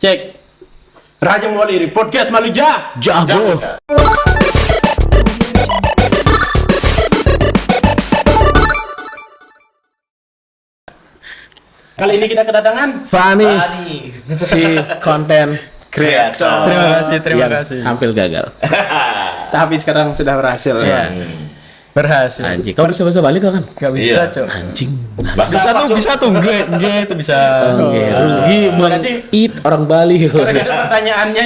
Cek. Raja Mawaliri podcast Maluja. Jago. Kali ini kita kedatangan Fani, si konten Kreator. Terima yang kasih. hampir gagal. tapi sekarang sudah berhasil. Ya. Berhasil. Anjing, kau bisa bahasa Bali kau kan? Gak bisa, Iya. Cok. Anjing. Bahasa Bisa apa, tuh, Cok? bisa tuh. Nge itu bisa. Rugi Berarti- it orang Bali. Pertanyaannya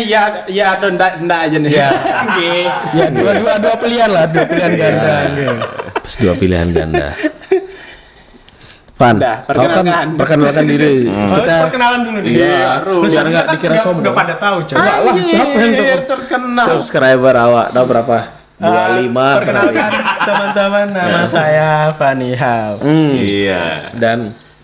ya atau enggak aja nih. Ya. Nggih. Ya, dua pilihan lah, dua pilihan ganda. Nge. Pas dua pilihan ganda. Fan, Udah, kau kan perkenalkan. perkenalkan diri. Harus Kita perkenalan dulu nih. Iya, biar Soalnya nggak kan dikira sombong. Udah pada tahu, Cok. Enggak lah, siapa yang terkenal? subscriber awak tahu berapa? 25. Perkenalkan teman-teman, nama saya Fani Hao. Iya.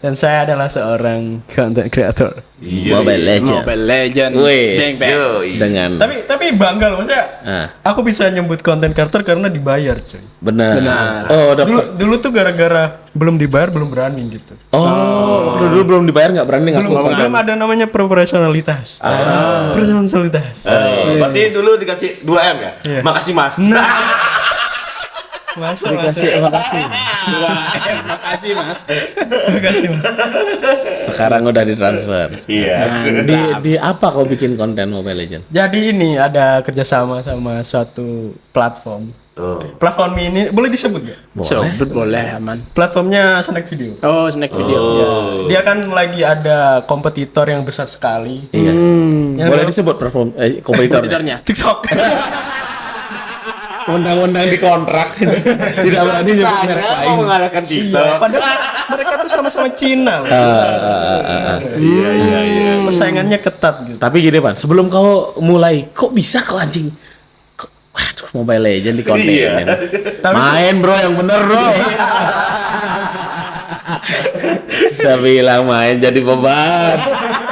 Dan saya adalah seorang content creator. Iya. Mobile Legend. Mobile Legend. Wih, Bang, bang. Yoi. dengan Tapi bangga loh, maksudnya ah, aku bisa nyebut content creator karena dibayar, coy. benar. Benar. Oh, dapat. Dulu tuh gara-gara belum dibayar belum berani gitu. Oh, waktu dulu belum dibayar nggak berani ngaku Belum konten. ada namanya profesionalitas. Profesionalitas. Berarti dulu dikasih 2M ya? Iya. Makasih Mas. Masa Dikasih, makasih. Makasih, Mas. Makasih, Mas. Sekarang udah ditransfer. Iya. Di apa kau bikin konten Mobile Legend? Jadi ini ada kerjasama sama suatu platform. Oh. Platform ini boleh disebut gak? Boleh aman. Platformnya Snack Video. Oh, snack video. Dia kan lagi ada kompetitor yang besar sekali. Iya. Yang Boleh baru- disebut platform kompetitornya. Editornya. TikTok. Undang-undang di kontrak tidak berani nyebut merek Mau lain. mengalahkan Iya, TikTok. padahal mereka tuh sama-sama Cina loh. Iya. Persaingannya ketat gitu. Tapi gini Pan, sebelum kau mulai, kok bisa kau anjing? Waduh, Mobile Legend di konten. Iya. Main bro, yang bener bro. Saya bilang main jadi beban.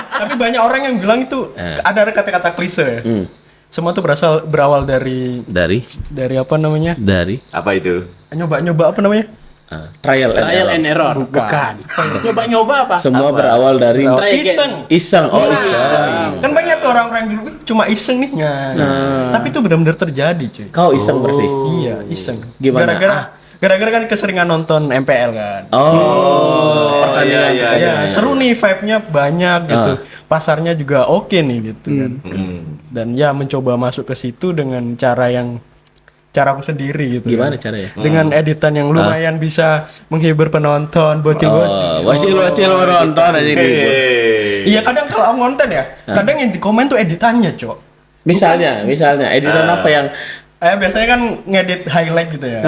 Tapi banyak orang yang bilang itu ada kata-kata klise ya. Semua tuh berawal dari Dari apa namanya? Apa itu? Nyoba apa namanya? trial and Trial error. and error. Bukan. Nyoba-nyoba apa? Semua berawal dari Try again. Iseng. iseng. Oh, iseng. Kan banyak tuh orang-orang dulu cuma iseng nih nah. Tapi itu benar-benar terjadi, cuy. Kau iseng berarti. Iya, iseng. Gimana? Gara-gara kan keseringan nonton MPL kan. Oh, pertandingan. iya, Ya, seru nih vibe-nya banyak gitu. Pasarnya juga oke nih gitu kan. Dan ya mencoba masuk ke situ dengan caraku sendiri gitu. Gimana kan. caranya? Dengan editan yang lumayan bisa menghibur penonton, bocil-bocil. Bocil-bocil menonton aja di. Iya, kadang kalau aku ngonten ya, kadang yang di komen tuh editannya, Cok. Misalnya editan apa yang Biasanya kan ngedit highlight gitu ya.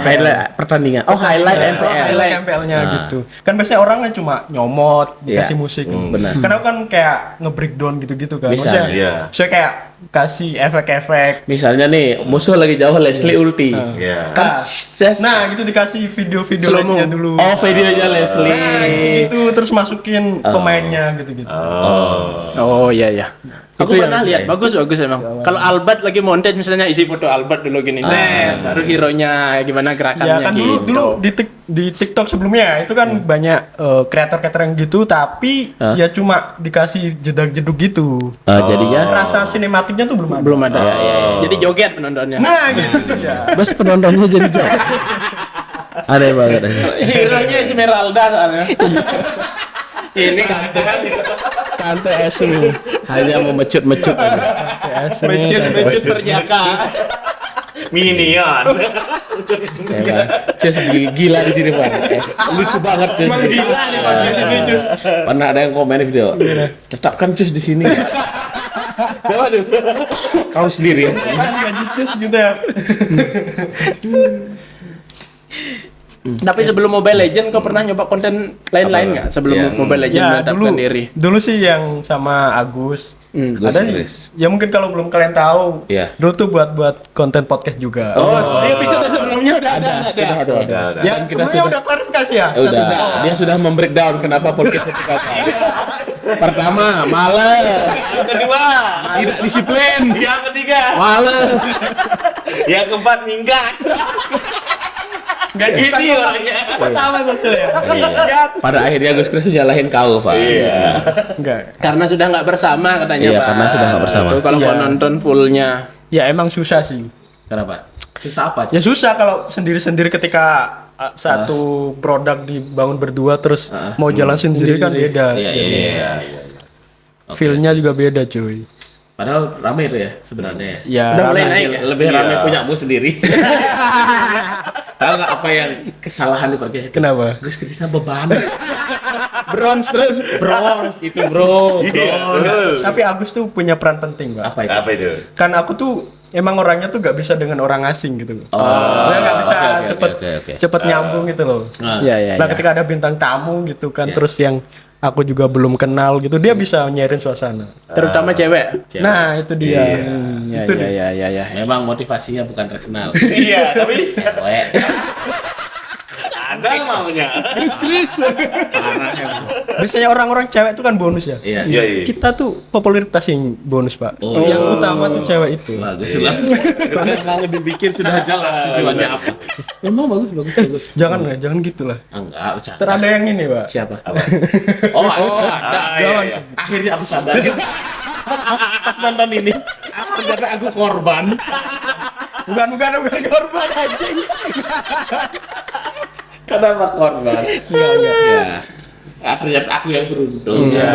highlight pertandingan. Oh, highlight MPL. Highlight MPL-nya gitu. Kan biasanya orangnya cuma nyomot, dikasih Iya. musik. Benar. Karena kan kayak nge-breakdown gitu-gitu kan. Bisa, Maksudnya, iya. maksudnya kayak kasih efek-efek. Misalnya nih, musuh lagi jauh Leslie ulti. Iya. Kan Nah, gitu dikasih video-video Slow-mo. lainnya dulu. oh, videonya Nah, Leslie. gitu terus masukin pemainnya gitu-gitu. Oh iya ya. Aku Itu yang pernah lihat, bagus emang. Kalau Albert lagi montage misalnya isi foto Albert dulu gini. Baru hero-nya gimana gerakannya Ya kan gitu. dulu di TikTok sebelumnya itu kan banyak kreator-kreator yang gitu tapi ya cuma dikasih jedak-jeduk gitu. Jadinya Rasa sinematiknya tuh belum ada. Belum ada. Jadi joget penontonnya. Nah, gitu ya. bos penontonnya jadi jauh. Aneh banget. Hero-nya Esmeralda soalnya. Ini kan Tante Esu. Hanya memecut-mecut aja. mecut perjaka. Minion. Cus gila di sini Pak. Lucu banget Cus. Gila nih podcast ini Cus. Pernah ada yang komen di video. Tetapkan Cus di sini. Coba dulu. Kau sendiri. Gaji cus gitu ya. Tapi sebelum Mobile Legend kau pernah nyoba konten lain-lain nggak sebelum Iya. Mobile Legend Ya menetapkan diri? dulu sih yang sama Agus. Gus Ada Chris. ya mungkin kalau belum kalian tahu. Iya. Dulu tuh buat konten podcast juga. Di episode sebelumnya udah ada. Ada. Ya, Kita sebenarnya udah klarifikasi ya. Udah. Dia sudah membreakdown kenapa podcast itu gagal. Pertama, males. Kedua. Tidak disiplin. Yang ketiga. Males. Yang keempat minggat. Nggak gitu orangnya. Pertama saya. Iya. Pada akhirnya Gus Kris nyalahin kau, Pak. Iya. Enggak. Karena sudah nggak bersama katanya Iya, Pak. karena sudah nggak bersama. Tuh, kalau Iya. mau nonton fullnya. Ya emang susah sih. Kenapa? Susah apa? Ya susah kalau sendiri-sendiri ketika satu produk dibangun berdua terus mau jalan sendiri kan beda. Iya, Jadi, iya. feel-nya juga beda cuy. Padahal rame itu ya sebenarnya. Ya, Udah mulai rame. naik ya? Lebih Iya. rame punyamu sendiri. Tahu nggak apa yang kesalahan di podcast itu? Kenapa? Gus Krisna beban. Bronze terus. Bronze itu bro. Bronze. Tapi Agus tuh punya peran penting, Pak. Apa itu? Apa itu? Kan aku tuh emang orangnya tuh gak bisa dengan orang asing gitu. Oh. Dia gak bisa Oke. cepet nyambung gitu loh. Nah, Iya, iya. Nah, iya. ketika ada bintang tamu gitu kan, Iya. terus yang aku juga belum kenal gitu, dia bisa nyairin suasana. Terutama cewek. cewek. Nah, itu dia. Ya, Itu ya, dia. ya, ya, ya. Memang motivasinya bukan terkenal. Iya, tapi Cewek. ada maunya. Parah emang. Biasanya orang-orang cewek itu kan bonus ya. Iya. Iya, iya. Kita tuh popularitas yang bonus, Pak. Oh. Yang utama tuh cewek itu. Bagus jelas. Memang lebih bikin sudah jelas tujuannya apa. Memang bagus. Jangan gitu lah. Enggak, bercanda. Terada yang ini, Pak. Siapa? Oh, ada. Iya, iya. Akhirnya aku sadar. Pas nonton ini, ternyata aku korban. Bukan korban anjing. Kenapa korban? Enggak. Ya. Ternyata aku yang beruntung. Iya.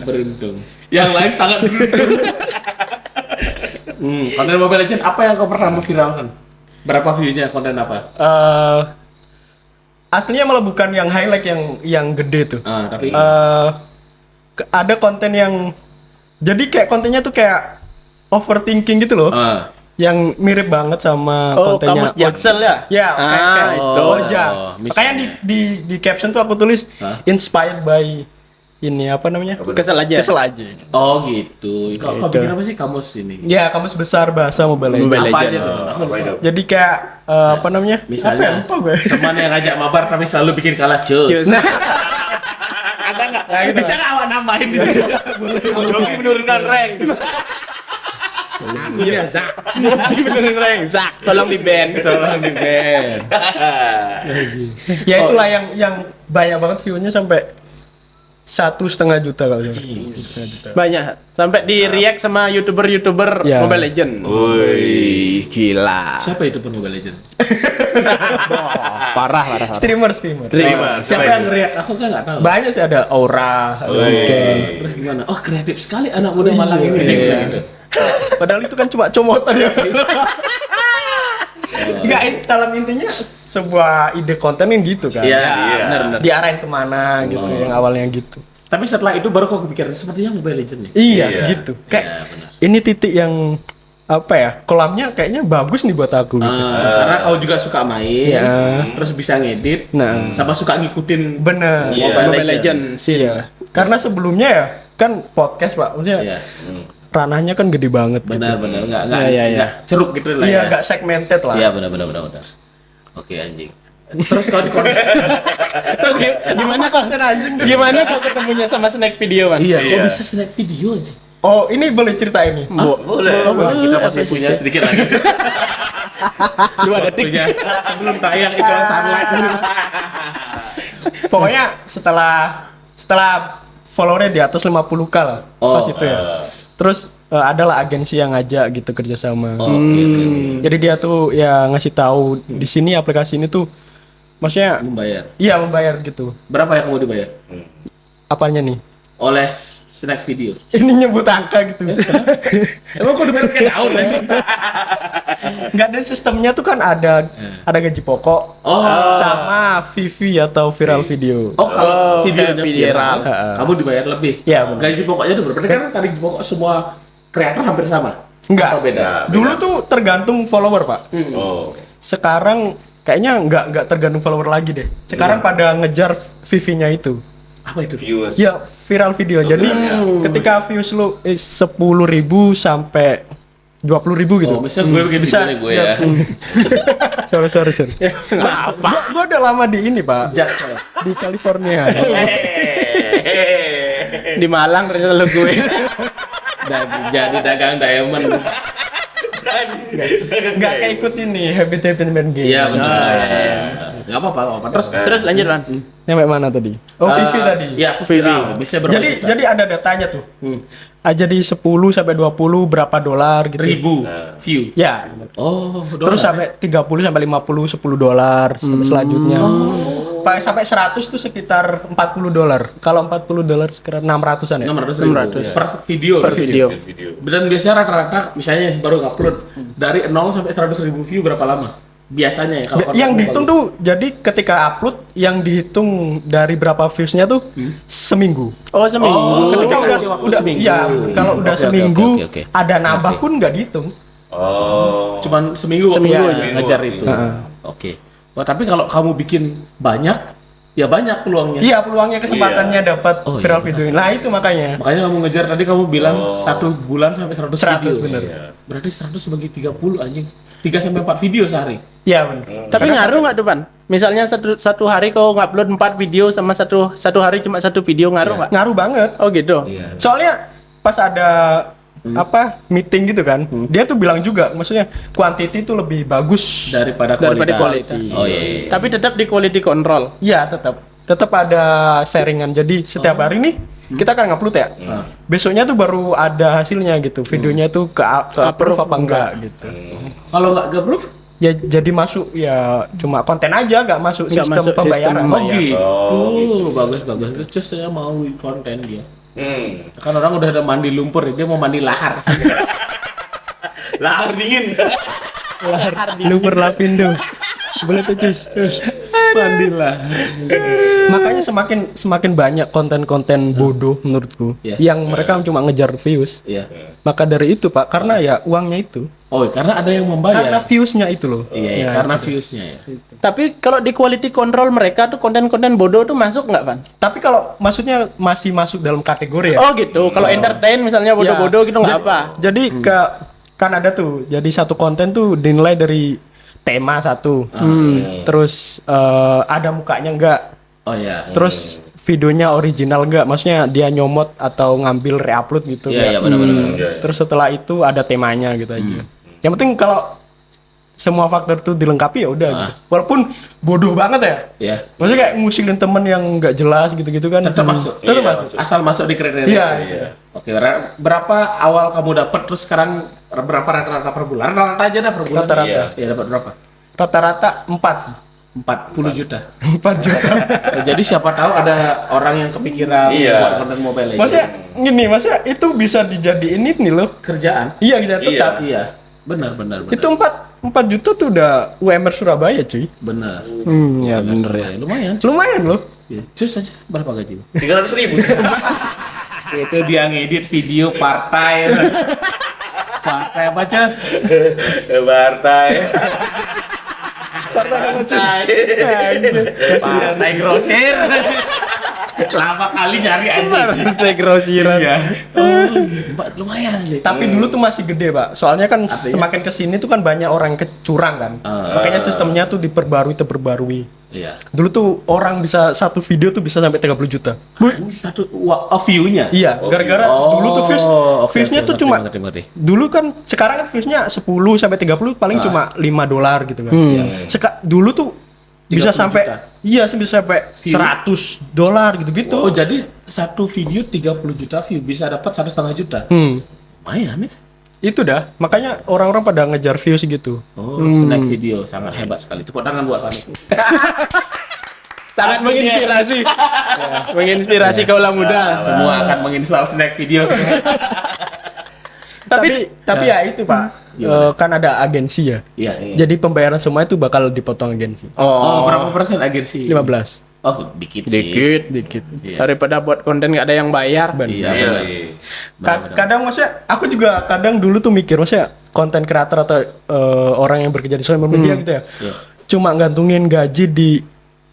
Beruntung. Yang lain sangat beruntung. Konten Mobile Legends apa yang kau pernah memviralkan? Berapa view-nya konten apa? Aslinya malah bukan yang highlight yang gede tuh. Tapi Ada konten yang jadi kayak kontennya tuh kayak overthinking gitu loh. Yang mirip banget sama Oh, kontennya kamus Jaksel ya? Ya, kayak itu. Ojang. Makanya di caption tuh aku tulis inspired by ini apa namanya? Kesel aja. Kesel aja. oh gitu. Kau bikin apa sih kamus ini? Ya, kamus besar bahasa Mobile Legends. Mobile Apa Legends. aja tuh? Apa itu? Jadi kayak apa namanya? Misalnya Apa ya? Lupa gue. teman yang ngajak mabar tapi selalu bikin kalah cus. Cus. Ada nggak? Bisa nggak awak nambahin di sini? Joki menurunkan rank. Aku ya Zak. Benerin rank. Zak, tolong di ban. Tolong di band. Ya itulah yang banyak banget view-nya sampai 1,5 juta kali. 1,5 juta. Banyak. Sampai di react sama YouTuber Ya. Mobile Legends. Woi. Gila. Siapa itu Mobile Legends? Parah. Streamer. Siapa yang nge-react? Aku kan nggak tahu. Banyak sih, ada Aura, ada Weekend. Terus gimana? Oh kreatif sekali anak muda Malang ini. Gitu. Padahal itu kan cuma comotan ya. Enggak, dalam intinya sebuah ide konten yang gitu kan. Iya, Iya. benar. Diarahin kemana gitu, yang awalnya gitu. Tapi setelah itu baru kau kepikiran sepertinya Mobile Legends nih. Iya, Iya. gitu. Kayak Iya, benar. ini titik yang apa ya? Kolamnya kayaknya bagus nih buat aku gitu. Karena kau juga suka main, Iya. terus bisa ngedit, Nah, sama suka ngikutin bener. Iya. Mobile Legends. Iya. Karena sebelumnya ya kan podcast, Pak. Maksudnya Iya, ranahnya kan gede banget benar gitu. nggak Iya. ceruk gitu lah Iya, ya. enggak segmented lah. Iya benar. Oke anjing. Terus kau di Terus gimana konten anjing? Gimana kok ketemunya sama snack video, Bang? Iya, kok Iya. bisa snack video aja? Oh, ini boleh cerita ini. Boleh. Kita masih punya sedikit lagi. 2 detik. Waktunya sebelum tayang itu sunlight. Pokoknya setelah followernya di atas 50k lah Oh. pas itu ya. Terus adalah agensi yang ngajak gitu kerjasama. Oke. Jadi dia tuh ya ngasih tahu di sini aplikasi ini tuh maksudnya Membayar. iya membayar gitu. Berapa yang kamu dibayar? Apanya nih? Oleh snack video. Ini nyebut angka gitu. Emang kau dibayar kayak daun anjing? Enggak, ada sistemnya tuh kan ada gaji pokok Oh. sama VV atau viral video. Oh, kalau videonya viral. viral, kamu dibayar lebih. Iya, benar. Gaji pokoknya itu berapa? Kan gaji pokok semua kreator hampir sama. Enggak. Apa beda? Dulu tuh tergantung follower, Pak. Oh. Sekarang kayaknya enggak tergantung follower lagi deh. Sekarang pada ngejar VV-nya itu. Apa itu? Viewers. Ya, viral video. Jadi ketika views lu 10.000 sampai 20.000 gitu. Oh, misalnya gue bikin Bisa, video nih gue ya. sorry. Apa? Gua udah lama di ini, Pak. Jaksel. Di California. Di Malang ternyata lo gue. Dan jadi dagang diamond. Nggak kayak ikut ini Happy main game. Iya benar. Ah, Iya, iya. iya, benar. Nggak apa-apa, nggak apa-apa. Terus lanjut Van. Sampai mana tadi? Oh, Vivi tadi. Iya, aku viral. Bisa berapa Jadi juta? jadi ada datanya tuh. Jadi 10 sampai 20 berapa dolar gitu. ribu view. Ya. Oh, Terus sampai 30 sampai 50 $10 sampai selanjutnya. Sampai 100 tuh sekitar $40. Kalau $40 sekitar 600-an ya. 600 per video. Per video. Dan biasanya rata-rata misalnya baru upload dari 0 sampai 100.000 view berapa lama? Biasanya ya kalau Yang kontennya dihitung bagus. tuh jadi ketika upload yang dihitung dari berapa views-nya tuh seminggu. Oh, seminggu. Ketika udah kasih waktu udah seminggu. ya kalau udah Oke, seminggu oke. ada nambah pun nggak dihitung. Oh. Cuman seminggu Seminggu aja aja. ngejar itu. Oke. Wah, tapi kalau kamu bikin banyak, ya banyak peluangnya. Iya, peluangnya kesempatannya dapat Oh, viral iya. video. Nah, itu makanya. Makanya kamu ngejar tadi kamu bilang 1 bulan sampai 100 100 video. bener. Iya. Berarti 100 bagi 30 anjing. 3 sampai 4 video sehari. Iya, benar. Tapi ngaruh nggak tuh Van? Misalnya satu hari kau ngupload 4 video sama satu hari cuma satu video ngaruh nggak? Ngaruh banget. Oh gitu. Iya. Soalnya pas ada meeting gitu kan, dia tuh bilang juga, maksudnya quantity itu lebih bagus. Daripada Kualitas. Oh iya. Tapi tetap di quality control. Iya, tetap ada sharingan. Jadi setiap hari nih kita kan ngupload ya. Besoknya tuh baru ada hasilnya gitu. Videonya tuh ke approve apa enggak gitu. Kalau nggak gabung? Ya jadi masuk ya cuma konten aja, nggak masuk Nggak sistem masuk pembayaran. sistem Oh gitu. Oh, Bagus. Terus saya mau konten dia. Kan orang udah ada mandi lumpur ya, dia mau mandi lahar. lahar dingin. Lumpur Lapindo. Boleh tuh, Cus. Mandilah. Makanya semakin banyak konten-konten bodoh menurutku Iya. yang mereka cuma ngejar views. Iya. Maka dari itu, Pak, karena ya uangnya itu. Oh, karena ada yang Karena membayar. viewsnya itu loh. Iya, Ya, karena itu. viewsnya ya. Tapi kalau di quality control mereka tuh konten-konten bodoh tuh masuk nggak Van? Tapi kalau maksudnya masih masuk dalam kategori ya. Oh gitu. Kalau entertain misalnya bodoh-bodoh gitu nggak apa. Jadi kan ada tuh. Jadi satu konten tuh dinilai dari tema satu. Terus ada mukanya enggak. Oh iya. Terus videonya original enggak? Maksudnya dia nyomot atau ngambil reupload gitu. Iya, enggak? benar. Terus setelah itu ada temanya gitu aja. Yang penting kalau semua faktor tuh dilengkapi ya udah gitu. Walaupun bodoh banget ya. Iya. Maksudnya kayak ngusilin temen yang nggak jelas gitu-gitu kan. Tetap masuk. Tetap Iya, masuk. Asal masuk di kriteria. Iya, Oke, berapa awal kamu dapat terus sekarang berapa rata-rata per bulan? Rata-rata aja dah per bulan. Rata-rata. Iya. Iya, dapat berapa? Rata-rata 4 sih. 40 juta. 4 juta. Jadi siapa tahu ada orang yang kepikiran Iya. buat konten Mobile Legends. Maksudnya gini, maksudnya itu bisa dijadiin ini loh. kerjaan? Iya, kita tetap. Iya. Benar. Itu 4 juta tuh udah UMR Surabaya, cuy. benar. Ya Ya, lumayan. Lumayan loh. Ya, cus aja berapa gaji? 300.000. Itu dia ngedit video partai. Partai apa, Cus? Partai. Partai. Partai grosir. Lama kali nyari aja. Partai grosiran. Iya. Oh, lumayan aja. Tapi dulu tuh masih gede, Pak. Soalnya kan semakin kesini tuh kan banyak orang kecurang kan. Makanya sistemnya tuh diperbarui. Iya. Dulu tuh orang bisa satu video tuh bisa sampai 30 juta. Ini satu view-nya. Iya, gara-gara dulu tuh viewsnya tuh cuma ngerti. dulu kan sekarang kan viewsnya 10 sampai 30 paling cuma $5 gitu kan. Dulu tuh bisa 30 sampai juta. bisa sampai View? $100 gitu-gitu. Oh, jadi satu video 30 juta view bisa dapat 1,5 juta. Lumayan ya. Itu dah, makanya orang-orang pada ngejar views gitu. Oh, snack video sangat hebat sekali. Tepuk tangan buat Fani. Sangat menginspirasi. Menginspirasi kaula muda. Semua akan menginstal snack video. Tapi ya itu, Pak. Kan ada agensi ya. Iya. Jadi pembayaran semua itu bakal dipotong agensi. Oh, berapa persen agensi? 15. Oh, dikit sih. Dikit. Iya. Daripada buat konten nggak ada yang bayar. Iya, Iya. benar. Kadang maksudnya aku juga kadang dulu tuh mikir maksudnya konten kreator atau orang yang bekerja di sosial media gitu ya. Iya. Cuma gantungin gaji di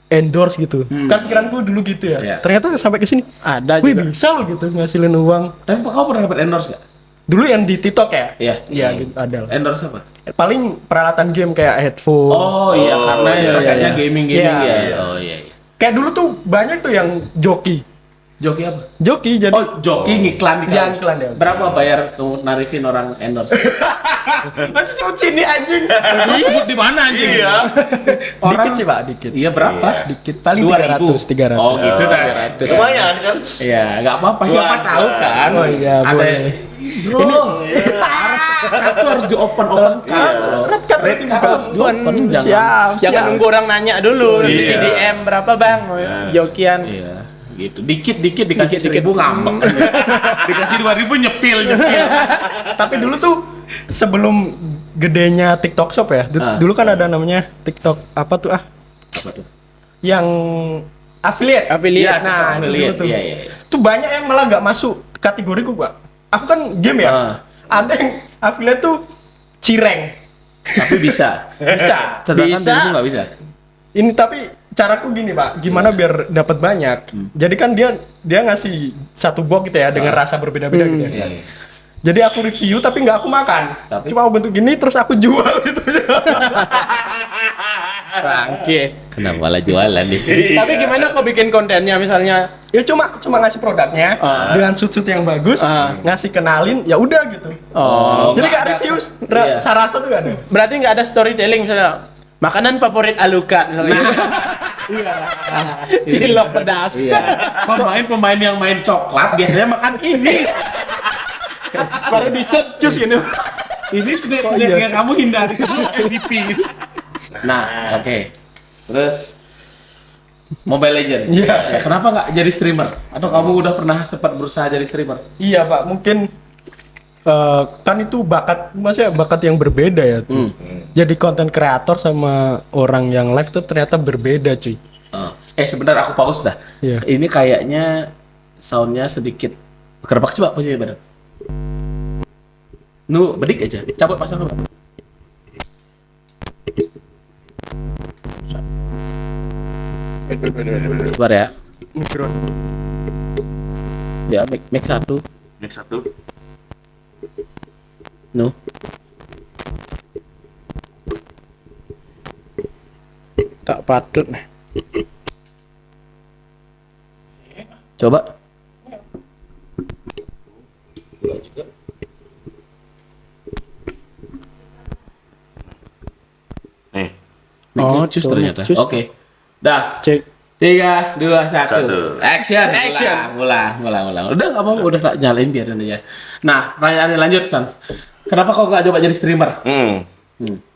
endorse gitu. Kan pikiranku dulu gitu ya. Iya. Ternyata sampai ke sini, Ada wih juga. bisa loh gitu ngasilin uang. Tapi kamu pernah dapat endorse nggak? Dulu yang di TikTok ya. Iya. Iya gitu ada. Lah. Endorse apa? Paling peralatan game kayak headphone. Oh iya, karena iya, kayaknya iya. gaming Iya. ya. Oh iya. Kayak dulu tuh banyak tuh yang joki Joki apa? Joki jadi Oh, joki ngiklan di Iya, kali. ngiklan dia. Berapa bayar kamu narifin orang endorse? masih sebut sini anjing. Sebut di mana anjing? Iya. Dikit sih, Pak, dikit. Iya berapa? Dikit paling 2.000. 300. Oh, gitu dah. Lumayan kan? Iya, nggak apa-apa. Siapa Cuan, tahu cuan. kan? Oh iya, ada. boleh. Bro, harus di open card. Red card harus di open. Jangan. Jangan nunggu orang nanya dulu, nanti Iya. di DM berapa bang, jokian. Iya, gitu. Dikit-dikit dikasih 1.000 ngambek. Dikasih 2.000 nyepil. Tapi dulu tuh sebelum gedenya TikTok Shop ya. Dulu kan ada namanya TikTok apa tuh Apa tuh? yang affiliate. Affiliate. Nah, itu affiliate. dulu tuh. Iya, iya. Tuh banyak yang malah nggak masuk kategoriku, Pak. Aku kan game ya. Ada yang affiliate tuh cireng. Tapi bisa. Bisa. Sedangkan Bisa. dirimu nggak bisa. Ini tapi caraku gini, Pak. Gimana biar dapat banyak? Jadi kan dia ngasih satu box gitu ya dengan rasa berbeda-beda gitu ya. Iya. Jadi aku review tapi nggak aku makan. Tapi? Cuma aku bentuk gini terus aku jual gitu. Bangke. Kenapa malah jualan nih? Tapi gimana kau bikin kontennya misalnya? Ya cuma ngasih produknya dengan shoot yang bagus, ngasih kenalin, ya udah gitu. Oh. Jadi nggak kayak ada. review Iya. sarasa tuh kan. Berarti nggak ada storytelling misalnya. Makanan favorit Alucard misalnya. Iya. Cilok pedas. Iya. Pemain-pemain yang main coklat biasanya makan ini. Baru di set cus gini. Ini snack-snack yang kamu hindari sebelum MVP. Nah, oke. Terus Mobile Legend. Iya. Ya, kenapa nggak jadi streamer? Atau kamu udah pernah sempat berusaha jadi streamer? Iya, Pak, mungkin kan itu maksudnya bakat yang berbeda ya tuh. Jadi konten kreator sama orang yang live tuh ternyata berbeda, cuy. Sebentar aku pause dah. Iya. Ini kayaknya soundnya sedikit kerebak, coba posisi badan. Nu, bedik aja. Cabut pasang apa? Sebentar ya. Mikro. Ya, mic satu. Next satu. Nu. Tak patut nih. Coba. Nih. Oh, cus ternyata. cus. Oke. Dah. Cek. 3, 2, 1. Satu. Action. Action. Ulang. Udah nggak apa-apa, udah tak nyalain biarin aja. Nah, pertanyaannya lanjut, Sans. Kenapa kau nggak coba jadi streamer?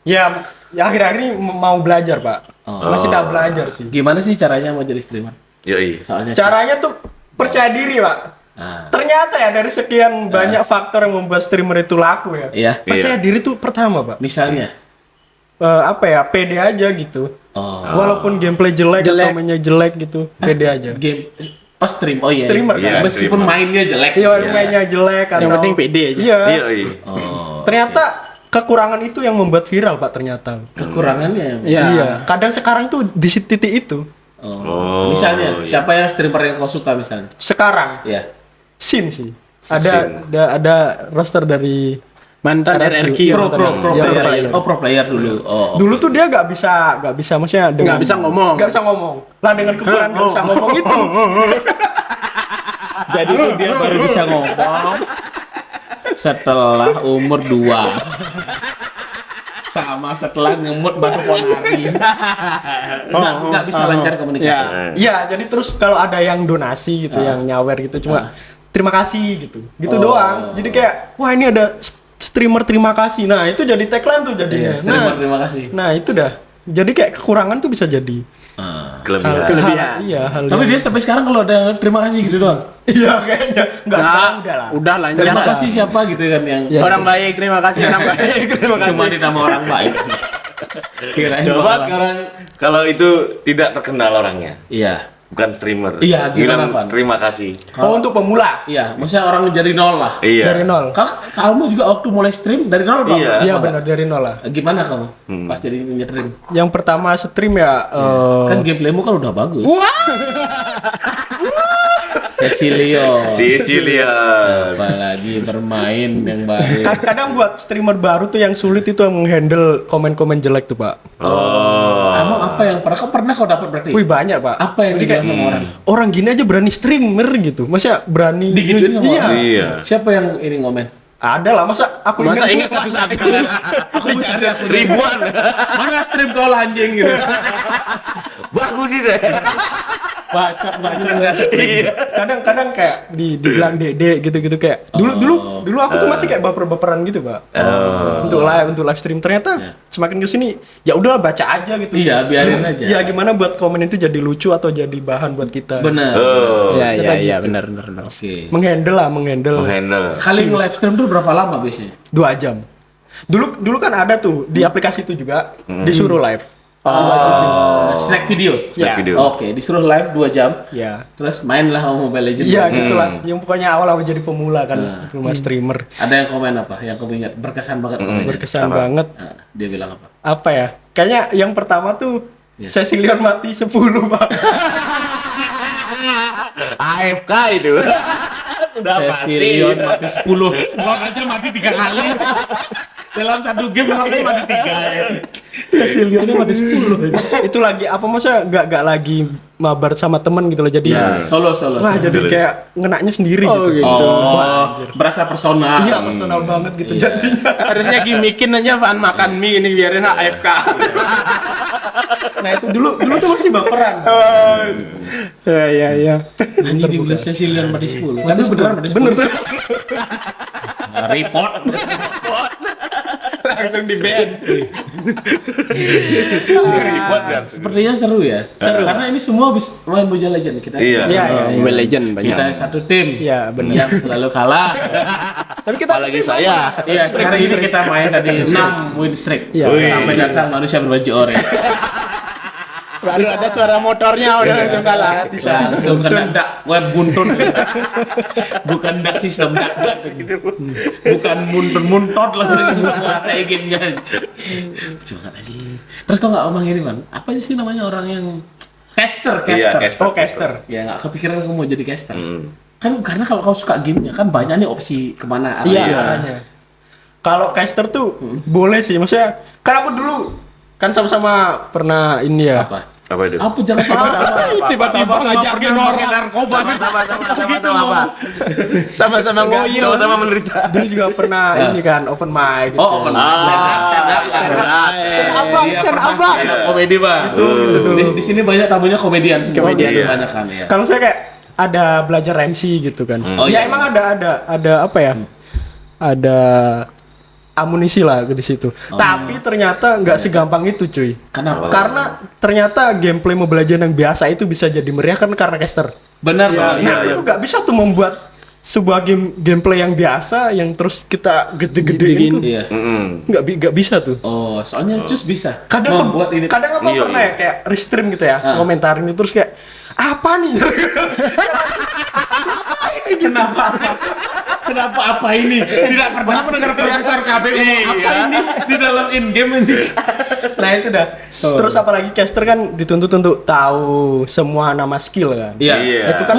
Ya akhir-akhir ini mau belajar, Pak. Masih tak belajar sih. Gimana sih caranya mau jadi streamer? Yoi. Soalnya Caranya tuh percaya diri, Pak. Ah. Ternyata ya dari sekian banyak faktor yang membuat streamer itu laku ya. Iya. Percaya diri tuh pertama, Pak. Misalnya. Apa ya, pede aja gitu. Oh. Walaupun gameplay jelek atau mainnya jelek gitu, pede aja. Game stream. Oh iya. Streamer, kan? Meskipun Streamer. mainnya jelek. Iya, mainnya jelek atau Yang penting pede aja. Iya. Yoi. Oh. Ternyata kekurangan itu yang membuat viral, Pak, ternyata. Kekurangannya. Iya. Iya. Kadang sekarang tuh di titik itu. Oh. Misalnya, siapa yang streamer yang kau suka misalnya? Sekarang Iya. Sin sih. Ada roster dari Mantan Ada RRQ. tuh. Pro Iya, player. pro player. Oh, pro player dulu. Oh. dulu tuh dia nggak bisa maksudnya Nggak bisa ngomong. nggak bisa ngomong lah dengan kekurangan nggak bisa ngomong itu Jadi tuh dia baru bisa ngomong setelah umur 2. Sama setelah ngemut batu ponari. Nggak bisa lancar komunikasi. iya jadi terus kalau ada yang donasi gitu yang nyawer gitu cuma terima kasih gitu Oh. doang jadi kayak wah ini ada streamer terima kasih nah itu jadi tagline tuh jadinya Iya, streamer terima kasih. nah itu dah jadi kayak kekurangan tuh bisa jadi Kelebihan. iya hal Tapi yang- dia sampai sekarang kalau ada terima kasih gitu doang. iya kayaknya nggak sekarang udah lah Udah lancar. Terima kasih siapa gitu kan yang Ya, Orang baik, terima kasih orang baik. Terima kasih. cuma di nama orang baik. Kirain Coba orang- sekarang kalau itu tidak terkenal orangnya, Iya. bukan streamer. Iya, gimana, Bilang Van? terima kasih. oh untuk pemula Iya, maksudnya orang dari nol lah. Iya. dari nol Kamu juga waktu mulai stream dari nol Bang? Iya. iya Apa benar dari nol lah nggak? Gimana kamu pas jadi nge-stream? yang pertama stream ya Kan gameplaymu kan udah bagus. Cecilio. Sicilian. Apalagi bermain yang baru. Kadang buat streamer baru tuh yang sulit itu yang menghandle komen-komen jelek tuh, Pak. Oh. Emang apa yang pernah kau dapat berarti? Wih, banyak, Pak. Apa yang Jadi kayak dibilang sama orang? orang gini aja berani streamer gitu. Masa berani Digituin sama Iya. orang? Iya. Siapa yang ini ngomen? Ada lah, masa aku Masa ingat semua? satu-satu? Aku mencari aku Ribuan. Mana stream kau anjing gitu. Bagus sih saya. Baca nggak stream. Kadang-kadang kayak dibilang dede gitu-gitu kayak dulu aku tuh masih kayak baper-baperan gitu, Pak. Untuk live stream ternyata semakin kesini ya udahlah baca aja gitu. Iya, biarin aja. Ya gimana buat komen itu jadi lucu atau jadi bahan buat kita. Benar. Oh. Iya, benar. Oke. Menghandle Handle. Sekali nge-live stream tuh berapa lama biasanya? 2 jam. Dulu kan ada tuh di aplikasi itu juga disuruh live. Snack video. Snack video. Oke, disuruh live 2 jam. Ya. Terus mainlah sama Mobile Legends. Iya gitulah. Yang pokoknya awal-awal jadi pemula kan, pemula streamer. Ada yang komen apa? Yang kamu ingat berkesan banget komennya? Berkesan banget. Nah, dia bilang apa? Apa ya? Kayaknya yang pertama tuh Cecilion mati 10, Pak. AFK itu. Sudah Cecilion mati 10. Gua aja mati 3 kali. Dalam satu game mati 3 ya. Cecilionnya mati 10. Itu lagi apa maksudnya nggak lagi mabar sama temen gitu loh. Jadi Solo. wah jadi kayak ngenaknya sendiri gitu. Oh, berasa personal. Iya, personal banget gitu Iya. jadinya. Harusnya gimmikin aja Van makan mie ini biarin AFK. Nah, itu dulu tuh masih baperan. Ya. Anjing dibilang Cecilion mati 10. Tapi beneran mati 10. Bener tuh. Report. Langsung di ban. Sepertinya seru ya. Karena ini semua habis main Mobile Legends kita. Iya. Iya. Mobile Legend banyak. Kita satu tim. Iya, bener. Yang selalu kalah. Tapi kita Apalagi saya. Iya, sekarang ini kita main tadi 6 win streak. Iya. Sampai datang manusia berbaju oranye. Baru ada suara motornya udah langsung kalah. Langsung kena dak web buntun. Bukan dak sistem dak gitu. Bukan muntun-muntot langsung menguasai gamenya. Jangan aja. Terus kok nggak omong ini, Man? Apa sih namanya orang yang caster? Iya, Oh, caster. Ya nggak kepikiran kamu mau jadi caster. Kan karena kalau kau suka gamenya kan banyak nih opsi kemana arahnya. Iya, makanya. Kalau caster tuh boleh sih, maksudnya kan aku dulu kan sama-sama pernah ini ya. Apa itu? Apa jangan sama-sama Tiba-tiba ngajakin orang narkoba. Sama-sama ngoyo. Sama-sama menderita. Dulu juga pernah ini kan open mic gitu. Oh, open stand up. Stand up, Bang. Komedi, Bang. Gitu dulu. Di sini banyak tamunya komedian semua. Komedian, Gitu, iya. banyak kan ya. Kalau saya kayak ada belajar MC gitu kan. Oh, Ya iya. emang ada apa ya? Ada amunisi lah di situ. Tapi ternyata nggak segampang itu, cuy. Kenapa? Karena ternyata gameplay Mobile Legends yang biasa itu bisa jadi meriah kan karena caster. Benar, Bang. Nah, itu nggak bisa tuh membuat sebuah gameplay yang biasa yang terus kita gede-gedein tuh. Iya. Nggak bisa tuh. Oh, soalnya Cus bisa. Kadang buat ini. kadang apa Iya, pernah ya kayak restream gitu ya, komentarin itu terus kayak apa nih? Kenapa apa ini? Tidak pernah mendengar Profesor KB ngomong apa ini di dalam in-game ini. Nah itu dah. Terus apalagi caster kan dituntut untuk tahu semua nama skill kan. Iya. Iya. Itu kan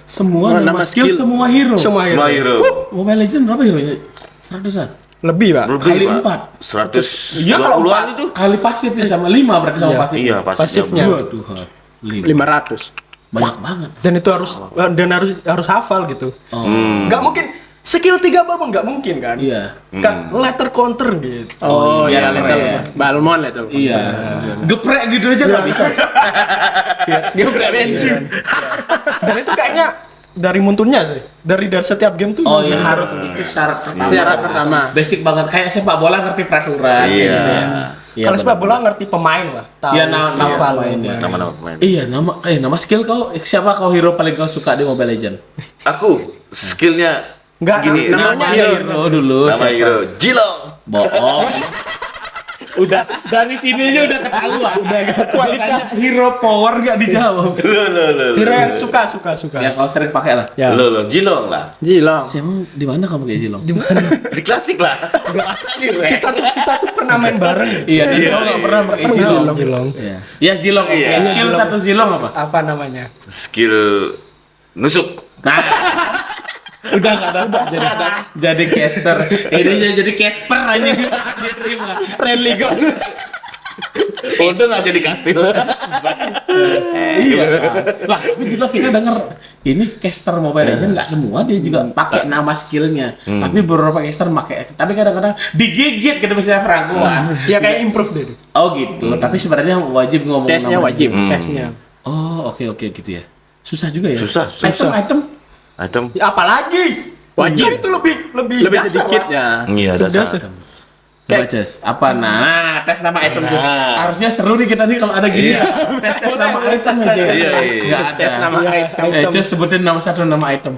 Semua nama skill, semua hero. semua Semua hero. hero. Mobile Legends berapa hero-nya? 100-an. Lebih, Pak. Kali Pak. 4. 100. Iya, kalau 20-an itu. Kali pasifnya sama 5 berarti sama pasif. Iya, Pasifnya. Waduh, 5. 500. Banyak banget. Dan itu harus hafal gitu. Nggak mungkin skill 3 babak nggak mungkin kan? Iya. Kan letter counter gitu. Oh, iya, biar itu keren. Balmon itu. Iya. Geprek gitu aja nggak bisa. Geprek bensin. Dan itu kayaknya dari muntunnya sih. Dari setiap game tuh. Oh iya harus itu syarat pertama. Syarat pertama. Basic banget kayak sepak bola ngerti peraturan. Iya. kayak gitu ya. Iya, Kalau sepak benar. bola ngerti pemain lah. Tahu. Iya, nama hafal pemainnya. Nama-nama pemain. Iya, nama skill kau siapa kau hero paling kau suka di Mobile Legends? Aku skillnya Nggak, gini. namanya hero dulu. Nama siapa? hero Jilong. Bohong. Udah dari sini aja udah ketahuan. Kualitas hero power gak dijawab. Lo. Hero yang suka. Ya kau sering pakai lah. Ya. Lo Jilong lah. Jilong. Emang di mana kamu kayak Zilong? Di mana? Di klasik lah. kita tuh pernah main bareng. Iya, dan kau nggak pernah pakai Zilong. Zilong. Iya, Zilong. Oke. Iya. Skill satu Zilong apa? Apa namanya? Skill nusuk. Nah, udah nggak dapat jadi caster. Ini jadi Casper aja dia terima. Friendly Ghost. Untung nggak jadi kastil. Iya. Lah, tapi juga kita denger ini caster Mobile Legends nggak semua dia juga pakai nama skillnya. Tapi beberapa caster pakai. Tapi kadang-kadang digigit gitu misalnya Franco. Ya kayak improve deh. Oh gitu. Tapi sebenarnya wajib ngomong Tesnya nama wajib. skill. Tesnya. Oh, oke gitu ya. Susah juga ya. Susah. Item. Ya, apalagi? Wajib. Kan itu lebih dasar sedikit lah. ya. Iya, dasar. Coba Cus, apa? Nah, tes nama item Cus. Nah. Harusnya seru nih kita nih kalau ada gini. Tes nama item aja. Iya, iya. Nggak ada. Tes nama item. Cus sebutin nama item.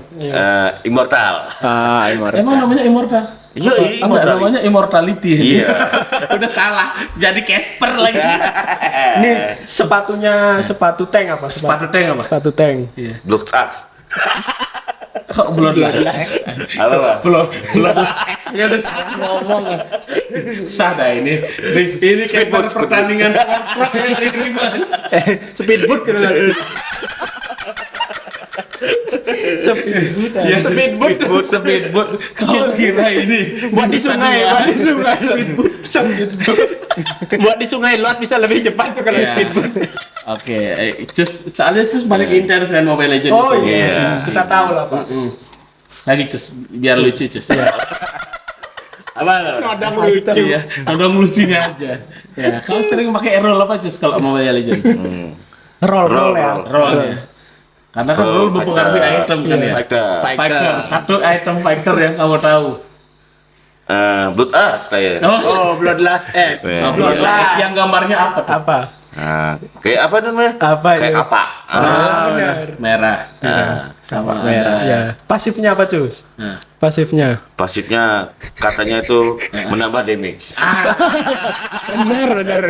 Immortal. Immortal. Emang namanya Immortal? Iya, Enggak, namanya Immortality. Iya. Udah salah. Jadi Casper lagi. Ini sepatu tank apa? Sepatu tank apa? Sepatu tank. Iya. Blood Axe. Kok Bloodlust X? Apa? Bloodlust X aja udah salah ngomong. Susah dah ini. Ini caster pertandingan Warcraft yang diterima. Speedboat gitu kan. Ya speedboat. Kau kira ini Buat di sungai, Buat di sungai lot bisa lebih cepat tuh kalau Iya. speedboat. Oke, soalnya Cus paling intens main Mobile Legends. Oh di sini. iya, kita tahu lah Pak. Lagi Cus, biar lucu Cus. Apa? Kadang lucu. Iya, ada lucunya aja. Ya, kalau sering pakai role apa Cus kalau Mobile Legends? Roll ya. Role ya. Karena kan role mempengaruhi item kan ya. Fighter. Satu item fighter yang kamu tahu. Blood Axe saya. Oh, Bloodlust X. Bloodlust yang gambarnya apa tuh? Apa? Kayak apa namanya? Apa Kayak itu? apa? Benar. Merah. Sama Merah. ada. Ya. Pasifnya apa, Cus? Nah. Pasifnya. Pasifnya katanya itu menambah damage. Benar.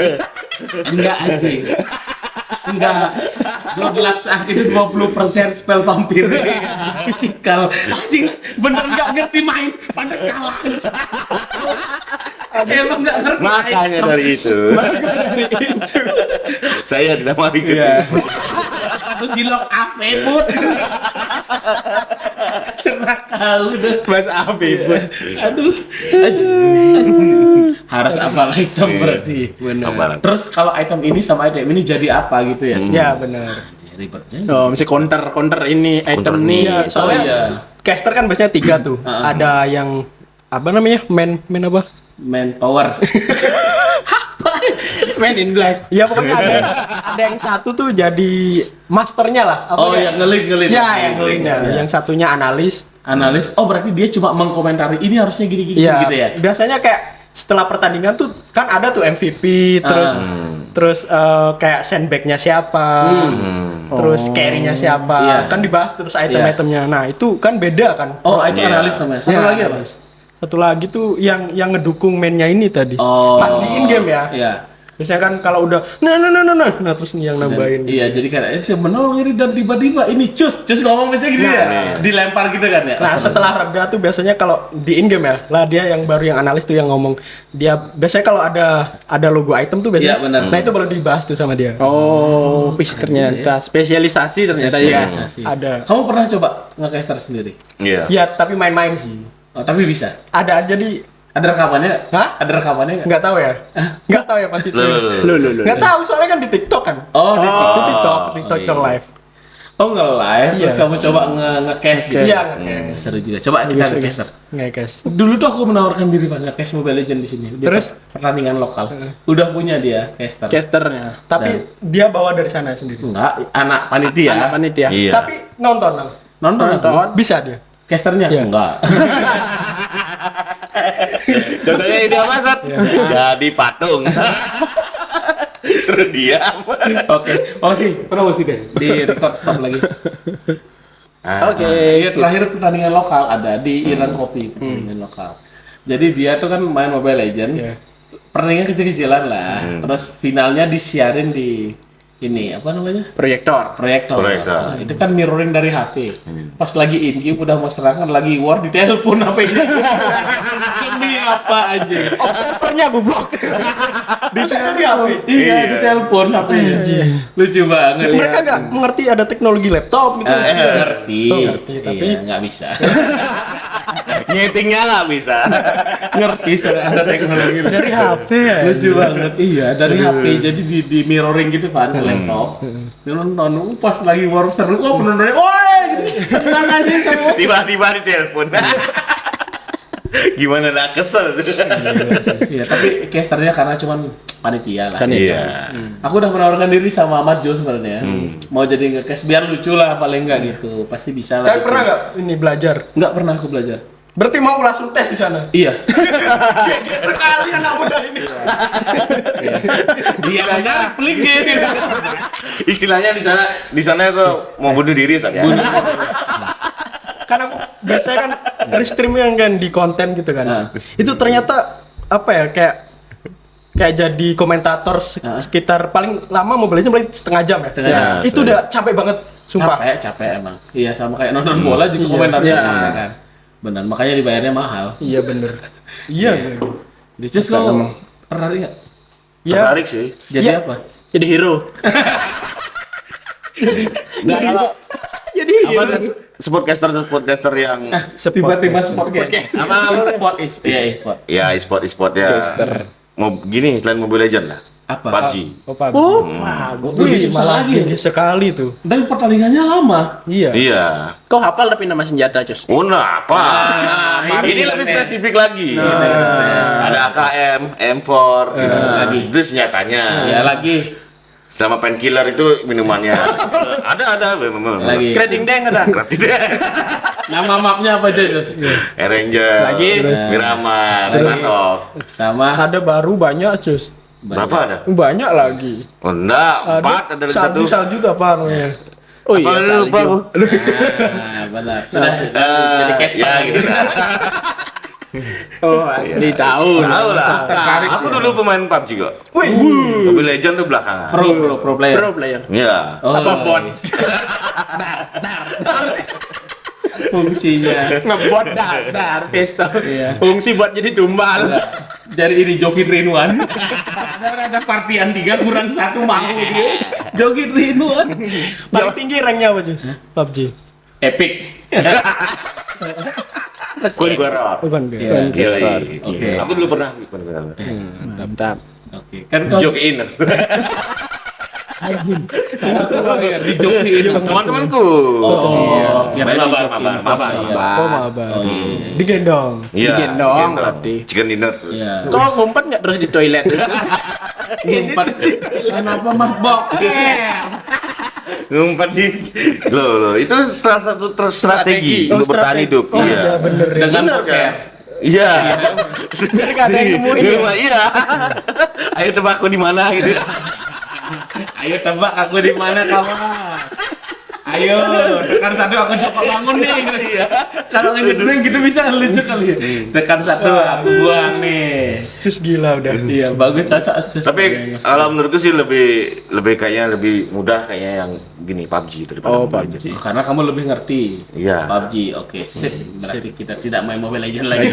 Enggak anjing. Enggak. Bloodlust itu 20% spell vampir. Physical. Anjing, bener enggak ngerti main. Pantes kalah. Emang enggak ngerti. Makanya dari itu. Saya tidak mau ikut. Sepatu silok ave put. Serak kali deh. Mas Abibut. Aduh. Aduh. Harus apa item berarti. Benar. Terus kalau item ini sama item ini jadi apa gitu ya? Ya, benar. Ribet. Oh, mesti counter ini item nih. Iya, soalnya iya. caster kan biasanya 3 tuh. Ada yang apa namanya? Main apa? Manpower. Man in Black. Ya pokoknya ada yang satu tuh jadi masternya lah. Apa Oh ya? yang ngelit. Ya, yang ngelingnya. Iya. Yang satunya analis. Analis. Oh berarti dia cuma mengkomentari ini harusnya gini Iya. gitu ya? Biasanya kayak setelah pertandingan tuh kan ada tuh MVP, terus kayak sandbagnya siapa, terus carry-nya siapa, Iya. kan dibahas terus item-itemnya. Nah itu kan beda kan. Oh itu Iya. analis namanya. Satu Ya, lagi apa? Satu lagi tuh yang ngedukung mainnya ini tadi. Oh. Pas di in game ya. Iya. Biasanya kan kalau udah nah terus nih yang nambahin. Iya jadi kan saya menolong ini dan tiba-tiba ini cus ngomong misalnya gitu ya. Dilempar gitu kan ya. Nah setelah reda tuh biasanya kalau di in game ya, lah dia yang baru yang analis tuh yang ngomong, dia biasanya kalau ada logo item tuh biasanya. Iya, benar. Nah itu baru dibahas tuh sama dia. Oh, wih ternyata spesialisasi ternyata ya. Spesialisasi. Ada. Kamu pernah coba nge-caster sendiri? Iya. Ya tapi main-main sih. Oh, tapi bisa. Ada aja di. Ada rekamannya? Hah? Ada rekamannya nggak? Nggak tahu ya. Nggak tahu ya pas itu. Loh. Nggak tahu soalnya kan di TikTok kan. Oh, di Di TikTok. TikTok live. Oh, nge-live terus Iya. kamu coba nge-cash gitu. Iya. Seru juga. Coba kita nge-caster. Nggak guys. Dulu tuh aku menawarkan diri Pak nge-cash Mobile Legends di sini. Dia Terus? pertandingan lokal. Udah punya dia caster. Casternya. Tapi dia bawa dari sana sendiri. Enggak, anak panitia. Anak panitia. Iya. Tapi nonton. Nonton. Bisa dia. Casternya? Iya. Enggak. Contohnya ini apa, Sat? Jadi patung. Suruh diam. Oke. Oh sih, pernah sih deh. Di record stop lagi. Oke. Iya, terakhir pertandingan lokal ada di Iran Kopi pertandingan lokal. Jadi dia tuh kan main Mobile Legends. Iya. Pertandingan kecil-kecilan lah. Terus finalnya disiarin di ini apa namanya? Proyektor. Proyektor. Proyektor. Itu kan mirroring dari HP. Pas lagi in game udah mau serangan lagi war di telepon HP-nya. Demi apa aja? Observernya goblok. Di dari HP. Iya, di telepon HP-nya. Lucu banget. Mereka nggak mengerti ada teknologi laptop gitu. Ngerti. Ngerti, tapi- Iya, nggak bisa. Nyetingnya nggak bisa. Ngerti ada teknologi Dari HP ya. lucu banget iya dari HP jadi di mirroring gitu kan ke laptop dia nonton pas lagi war seru penontonnya woi gitu senang aja sama Tiba-tiba di telepon. Gimana nak kesel tuh. iya tapi casternya karena cuman panitia lah Iya. aku udah menawarkan diri sama Ahmad Jo sebenarnya mau jadi nge-cast biar lucu lah paling enggak gitu pasti bisa lah Tapi gitu. pernah nggak ini belajar? Nggak pernah aku belajar Berarti mau langsung tes di sana. iya Sekali anak muda ini. dia benar pelik gitu Istilahnya di sana aku mau bunuh diri saja. Karena aku biasanya kan dari stream yang kan di konten gitu kan. Nah. Itu ternyata apa ya kayak jadi komentator sekitar paling lama Mobile Legends paling setengah jam ya. Setengah jam. Itu udah capek banget, sumpah. capek emang iya sama kayak nonton bola juga komentarnya capek kan benar makanya dibayarnya mahal Iya bener. Iya. di Cus lo tertarik nggak Iya. Tertarik sih. jadi Iya. apa Jadi hero. Nah, kalau Jadi apa sportcaster yang tiba-tiba sport game apa? sport e-sport Ya e-sport ya. Mau gini selain Mobile Legend lah. apa PUBG. Oh, Lebih susah malah lagi. gigi sekali tuh. dan pertandingannya lama Iya. Iya. Kau hafal tapi nama senjata, Cus? Oh, nah, apa? mari Ini kita lebih tes. spesifik lagi. tes. Ada AKM, M4, gitu. lagi. Itu senjatanya. ya lagi Sama painkiller itu minumannya. ada memang. lagi Kreding deng ada. nama mapnya apa aja Jos Ranger, Lagi. Miramar, Sanok. sama Ada baru banyak, Cus. Berapa ada? Banyak lagi. Oh, enggak, 4 ada lagi satu. Salju apa namanya? Oh Apa iya, lupa aku? benar sudah jadi cash ya gitu. Oh, asli tahu. Tahu lah. tertarik Aku dulu pemain PUBG kok. Wih, Mobile Legend tuh belakangan. pro player Pro player. Iya. Oh, Apa bot? fungsinya Ngebot dar pistol. Iya. Fungsi buat jadi tumbal. dari ini joki Rinuan ada partian 3 kurang 1 mau dia joki Rinuan paling tinggi ranknya apa, Cus? PUBG. epic Conqueror. Bukan Iya. Iya. Oke. Aku dulu pernah Conqueror. Mantap. oke kan kau Jokin aku. dijokiin Teman-temanku. oh Main mabar. Oh, mabar. oh iya Digendong. Iya. Digendong berarti. Chicken dinner terus. iya Kau ngumpet nggak terus di toilet? ngumpet kenapa mah boker Ngumpet di. Loh, itu salah satu strategi untuk bertahan hidup. Oh iya, bener ya. dengan Bener, boker kan? Iya. Biar gak ada yang nemuin. Di rumah, iya. Ayo tebak aku di mana gitu. ayo tebak aku di mana kawan ayo tekan 1 aku coba bangun nih kalau ngejebring gitu bisa lucu kali ya tekan 1 aku buang nih Cus gila udah. iya bagus cocok Cus. Tapi kalau menurutku sih lebih kayaknya lebih mudah kayaknya yang gini PUBG daripada Oh, Mobile PUBG. Legends. karena kamu lebih ngerti Iya. PUBG oke sip berarti kita tidak main Mobile Legends lagi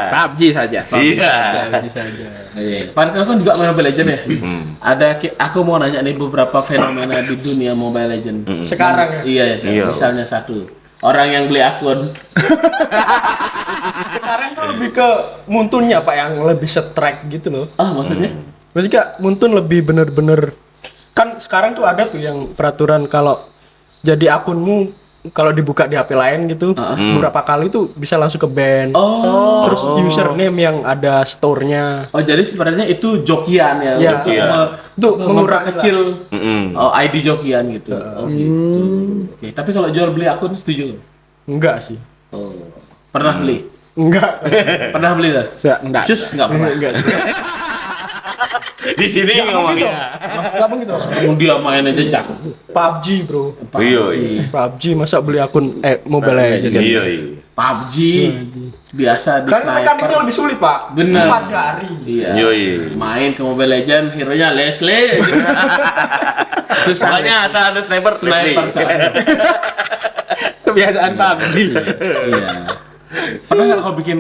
PUBG saja. Iya. Pan kan juga main Mobile Legends ya aku mau nanya nih beberapa fenomena di dunia Mobile Legends Sekarang ya. iya ya Iya. misalnya satu orang yang beli akun Sekarang tuh lebih ke muntunnya Pak yang lebih strike gitu loh. maksudnya Berarti Kak, muntun lebih bener-bener kan sekarang tuh ada tuh yang peraturan kalau jadi akunmu kalau dibuka di HP lain gitu beberapa kali tuh bisa langsung ke ban. oh Terus username yang ada store-nya. Oh jadi sebenarnya itu jokian ya, Iya. untuk Iya. Untuk mengurangi kecil Mm-mm. ID jokian gitu. Oh gitu. Oke, tapi kalau jual beli akun setuju nggak? Enggak sih. Oh. Pernah beli? Enggak. Pernah beli tak? Enggak. Cus nggak pernah. Enggak. Di sini ngomongnya. Kenapa gitu? Kamu dia main aja cak. PUBG, Bro. Iya. PUBG masa beli akun Mobile Legends. Iya. PUBG biasa di Karena mekaniknya sniper. lebih sulit, Pak. Bener. 4 jari. Iya. Iya. Main ke Mobile Legend, hero-nya Leslie. Susah. Makanya asal ada sniper Sniper sana. Kebiasaan PUBG. Iya. Pernah nggak kau bikin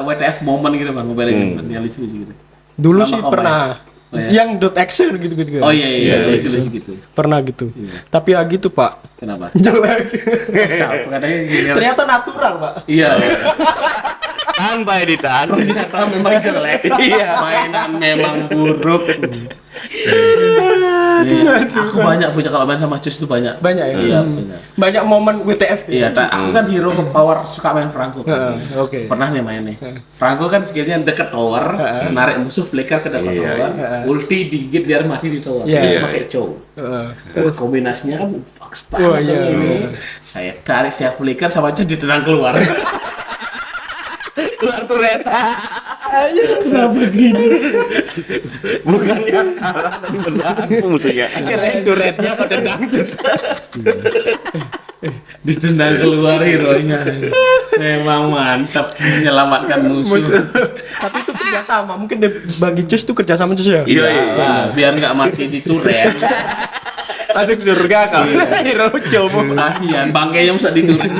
WTF moment gitu bang, Mobile Legends yang lucu gitu? Dulu Selama sih kau pernah. Oh, iya. Yang .exe gitu-gitu kan. Oh iya, lucu gitu. Pernah gitu. Iya. Tapi ya gitu, Pak. Kenapa? Jelek. Capek katanya gini. Ternyata natural, Pak. Iya. tanpa editan. Ternyata memang jelek. Iya. Mainan memang buruk. Iya, aku banyak punya kalau main sama Cus tuh banyak. Banyak ya? Iya, banyak. Banyak momen WTF tuh. Iya, aku kan hero ke power suka main Franco. Oke. Pernah nih main nih. Franco kan skillnya deket tower, narik musuh flicker ke dekat Iya, tower, ulti digigit biar mati di tower. Iya, Terus iya, pakai iya. chow. Kombinasinya kan bagus Wah, banget iya, ini. iya. Saya tarik saya flicker sama chow ditendang keluar. Keluar turret. Kenapa gini? Bukan yang kalah tapi menang musuhnya. Kirain duretnya kok tendang terus. Ditendang keluar hero-nya. Memang mantap menyelamatkan musuh. Tapi itu kerjasama. Mungkin bagi Cus itu kerjasama Cus ya? Iya, iya. Nah, biar nggak mati di turret. Masuk surga kau. Hero coba. Kasihan, bangkainya masa di turret.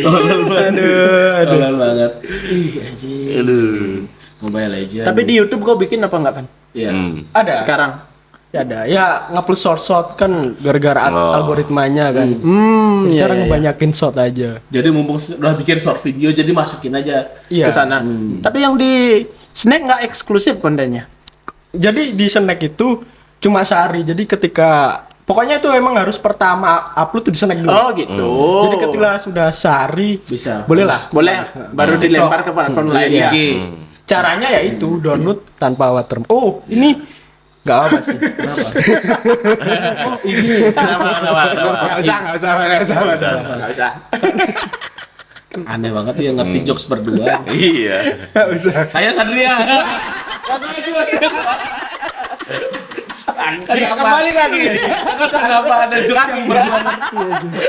Tolol banget. Tolol banget. Ih, anjir. Aduh. Mobile Legends. Tapi di YouTube kau bikin apa enggak, Pan? Iya. Ada. Sekarang. Ya ada. Ya ngupload short kan gara-gara Oh. algoritmanya kan. Sekarang ngebanyakin short aja. Jadi mumpung udah bikin short video jadi masukin aja. Iya. Ke sana. Tapi yang di Snack nggak eksklusif kontennya. Jadi di Snack itu cuma sehari. Jadi ketika pokoknya itu emang harus pertama upload tuh di Snack dulu. Oh gitu. Jadi ketika sudah sehari Bisa. boleh lah. Boleh. Baru dilempar ke platform lain ya. IG. Caranya ya itu download tanpa watermark. Oh, ini nggak apa sih. Kenapa? Oh, IG. Nggak usah. Nggak usah. Aneh banget dia ngerti jokes berdua. Iya. Nggak usah. Saya Satria. Kembali lagi. Kenapa ada jokes yang berdua?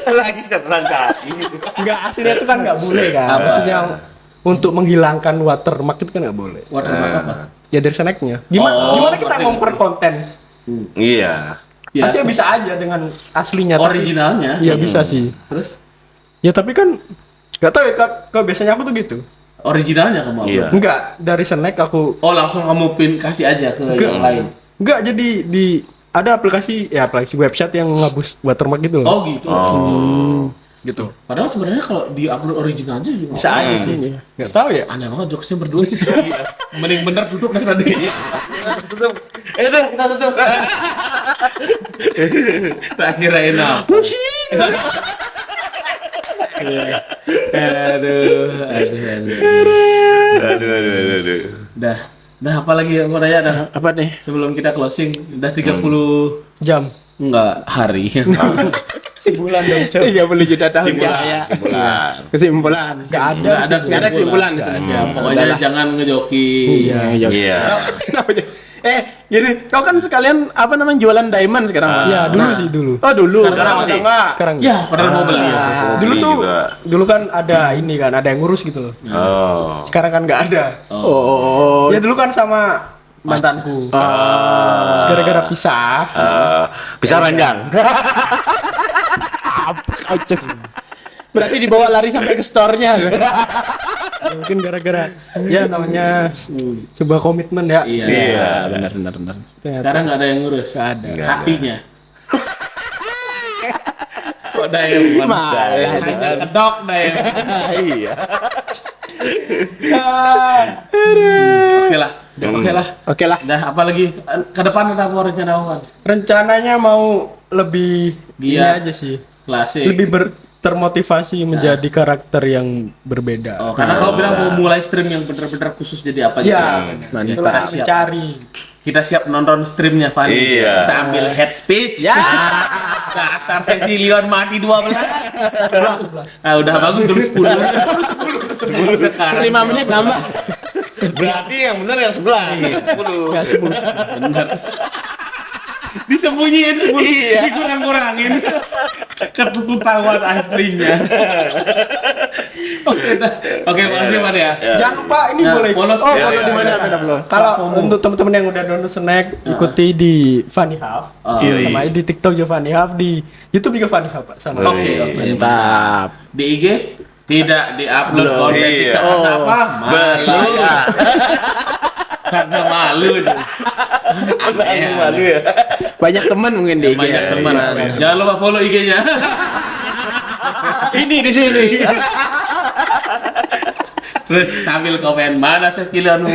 Lagi setelah kaki. Nggak aslinya itu kan nggak boleh kan. Maksudnya untuk menghilangkan watermark itu kan nggak boleh. Watermark apa? Ya dari Snacknya. Gimana kita ngerti, ngomper ngerti. konten? Iya. Masih bisa aja dengan aslinya. tapi- Originalnya. Iya bisa sih. Terus Ya tapi kan nggak tahu ya kalau biasanya aku tuh gitu. originalnya kamu upload? Iya. Enggak dari Snack aku Oh langsung kamu kasih aja ke yang lain. enggak jadi di ada aplikasi website yang ngabus watermark gitu loh. Oh gitu. Gitu. Padahal sebenarnya kalau di upload original aja juga Bisa aja sih ini. Enggak tahu ya. aneh banget jokesnya berdua sih. Mending bener tutup kan nanti. Tutup. Itu kita tutup. Tak kirain apa. Aduh. Aduh. Dah apa lagi mau nanya dah Apa nih? sebelum kita closing udah 30 Jam. enggak hari. Sebulan dong, Cok. 30 juta tahun Simpulan. ya. Simpulan. Kesimpulan. Enggak ada. Nggak ada Nggak ada kesimpulan di sana. Ya, pokoknya jangan ngejoki. Iya. Jadi kau kan sekalian apa namanya jualan diamond sekarang, Pak? Iya, dulu sih dulu. Oh, dulu. Sekarang masih? enggak. Sekarang Ya, padahal mau beli ya. dulu Beli tuh juga. dulu kan ada ini kan, ada yang ngurus gitu loh. Oh. Sekarang kan nggak ada. Oh. Ya dulu kan sama mantanku. Terus gara-gara pisah. Pisah ranjang. Berarti dibawa lari sampai ke store-nya. Mungkin gara-gara ya namanya sebuah komitmen ya. Iya. Iya. Benar. Sekarang nggak ada yang ngurus. Nggak ada. Hatinya. Kok Diamond? Malah. Hanya kedok Diamond. Iya. Oke lah. Oke lah. Oke lah. Dah apa lagi ke depan ada mau rencana apa? Rencananya mau lebih ini Iya. aja sih. Klasik. Lebih termotivasi menjadi karakter yang berbeda. Oh, karena kau bilang mau mulai stream yang bener-bener khusus jadi apa Ya, gitu. itulah Kita siap. mencari. Kita siap nonton streamnya Fanny. Iya. Sambil head speech. Ya. Dasar seksi Leon mati 12. Ah, udah bagus dulu 10. 10 sekarang. 5 menit nambah. Berarti yang benar yang sebelah. 10. Ya, 10. Bener. Disembunyiin 10. Dikurang-kurangin. Ketahuan aslinya. Oke, makasih Man ya. Jangan lupa ini Nah, boleh. follow Oh, Ya, kalau ya, di mana ya. ada lo? Kalau untuk teman-teman yang udah download Snack, ikuti di Funny Half. Sama di TikTok juga Funny Half, di YouTube juga Funny Half, Pak. Sama. Oke. Mantap. Di IG tidak di-upload konten Iya. TikTok karena apa? Malu. Karena malu. Malu ya. Banyak teman mungkin di IG. Banyak teman. Jangan lupa follow IG-nya. Ini di sini. Terus sambil komen mana sekilionmu.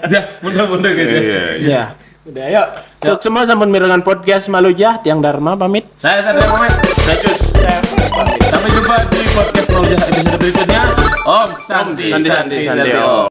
Dah, mundur-mundur gitu. Iya. Ya. Udah, ayo. Cuk semua sampun mirengan podcast Malujah, Tiang Dharma pamit. Saya Sadar Mohamed. Saya Cus. Sampai jumpa di podcast Malujah episode berikutnya. Om Santi. Santi. Om.